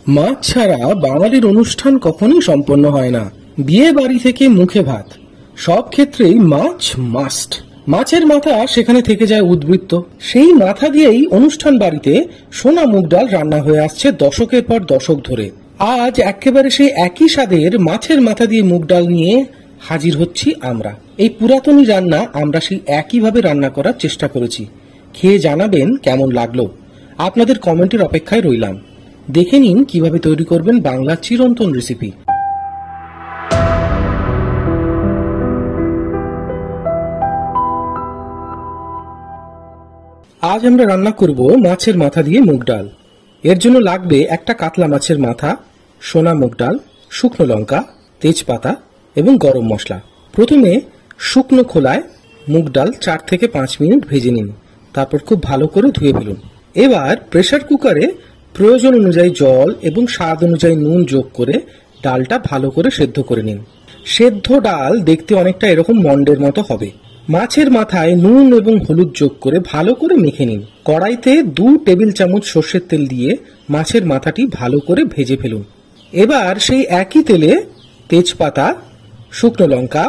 মাছ ছাড়া বাঙালির অনুষ্ঠান কখনোই সম্পন্ন হয় না। বিয়ে বাড়ি থেকে মুখে ভাত, সব ক্ষেত্রেই মাছ মাস্ট। মাছের মাথা সেখানে থেকে যায় উদ্বৃত্ত। সেই মাথা দিয়েই অনুষ্ঠান বাড়িতে সোনা মুগ ডাল রান্না হয়ে আসছে দশকের পর দশক ধরে। আজ একেবারে সেই একই স্বাদের মাছের মাথা দিয়ে মুগ ডাল নিয়ে হাজির হচ্ছি আমরা। এই পুরাতনী রান্না আমরা সেই একইভাবে রান্না করার চেষ্টা করেছি। খেয়ে জানাবেন কেমন লাগলো। আপনাদের কমেন্টের অপেক্ষায় রইলাম। দেখে নিন কিভাবে তৈরি করবেন বাংলার চিরন্তন রেসিপি। আজ আমরা রান্না করব মাছের মাথা দিয়ে মুগ ডাল। এর জন্য লাগবে একটা কাতলা মাছের মাথা, সোনা মুগ ডাল, শুকনো লঙ্কা, তেজপাতা এবং গরম মশলা। প্রথমে শুকনো খোলায় মুগ ডাল 4 থেকে 5 মিনিট ভেজে নিন। তারপর খুব ভালো করে ধুয়ে ফেলুন। এবার প্রেসার কুকারে প্রয়োজন অনুযায়ী জল এবং স্বাদ অনুযায়ী নুন যোগ করে ডালটা ভালো করে সেদ্ধ করে নিন। সেদ্ধ ডাল দেখতে অনেকটা এরকম মন্ডের মতো হবে। মাছের মাথায় নুন এবং হলুদ যোগ করে ভালো করে মেখে নিন। কড়াইতে 2 টেবিল চামচ সর্ষের তেল দিয়ে মাছের মাথাটি ভালো করে ভেজে ফেলুন। এবার সেই একই তেলে তেজপাতা, শুকনো লঙ্কা,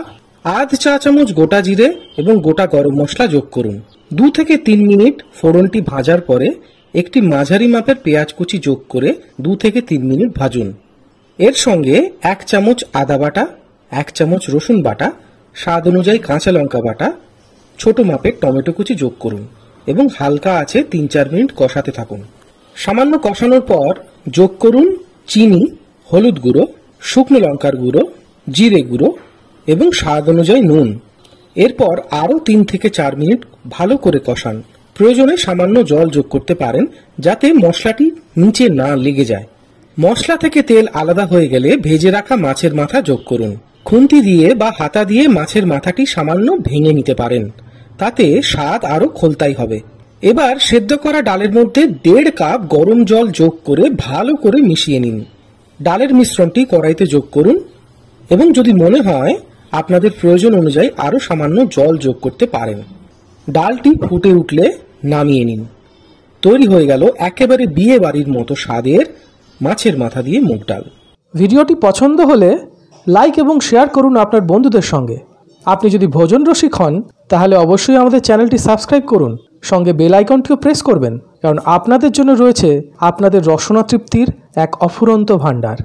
আধ চা চামচ গোটা জিরে এবং গোটা গরম মশলা যোগ করুন। 2 থেকে 3 মিনিট ফোড়নটি ভাজার পরে একটি মাঝারি মাপের পেঁয়াজ কুচি যোগ করে 2 থেকে 3 মিনিট ভাজুন। এর সঙ্গে 1 চামচ আদা বাটা, 1 চামচ রসুন বাটা, স্বাদ অনুযায়ী কাঁচা লঙ্কা বাটা, ছোট মাপের টমেটো কুচি যোগ করুন এবং হালকা আঁচে 3-4 মিনিট কষাতে থাকুন। সামান্য কষানোর পর যোগ করুন চিনি, হলুদ গুঁড়ো, শুকনো লঙ্কার গুঁড়ো, জিরে গুঁড়ো এবং স্বাদ অনুযায়ী নুন। এরপর আরও 3 থেকে 4 মিনিট ভালো করে কষান। প্রয়োজনে সামান্য জল যোগ করতে পারেন যাতে মশলাটি নিচে না লেগে যায়। মশলা থেকে তেল আলাদা হয়ে গেলে ভেজে রাখা মাছের মাথা যোগ করুন। খুন্তি দিয়ে বা হাতা দিয়ে মাছের মাথাটি সামান্য ভেঙে নিতে পারেন, তাতে স্বাদ আরো খোলতাই হবে। এবার সেদ্ধ করা ডালের মধ্যে 1.5 কাপ গরম জল যোগ করে ভালো করে মিশিয়ে নিন। ডালের মিশ্রণটি কড়াইতে যোগ করুন এবং যদি মনে হয় আপনাদের প্রয়োজন অনুযায়ী আরো সামান্য জল যোগ করতে পারেন। ডালটি ফুটে উঠলে নামিয়ে নিন। তৈরি হয়ে গেল একেবারে বিয়ে বাড়ির মতো স্বাদের মাছের মাথা দিয়ে মুগ ডাল। ভিডিওটি পছন্দ হলে লাইক এবং শেয়ার করুন আপনার বন্ধুদের সঙ্গে। আপনি যদি ভোজন রসিক হন তাহলে অবশ্যই আমাদের চ্যানেলটি সাবস্ক্রাইব করুন, সঙ্গে বেল আইকনটিও প্রেস করবেন, কারণ আপনাদের জন্য রয়েছে আপনাদের রসনা তৃপ্তির এক অফুরন্ত ভাণ্ডার।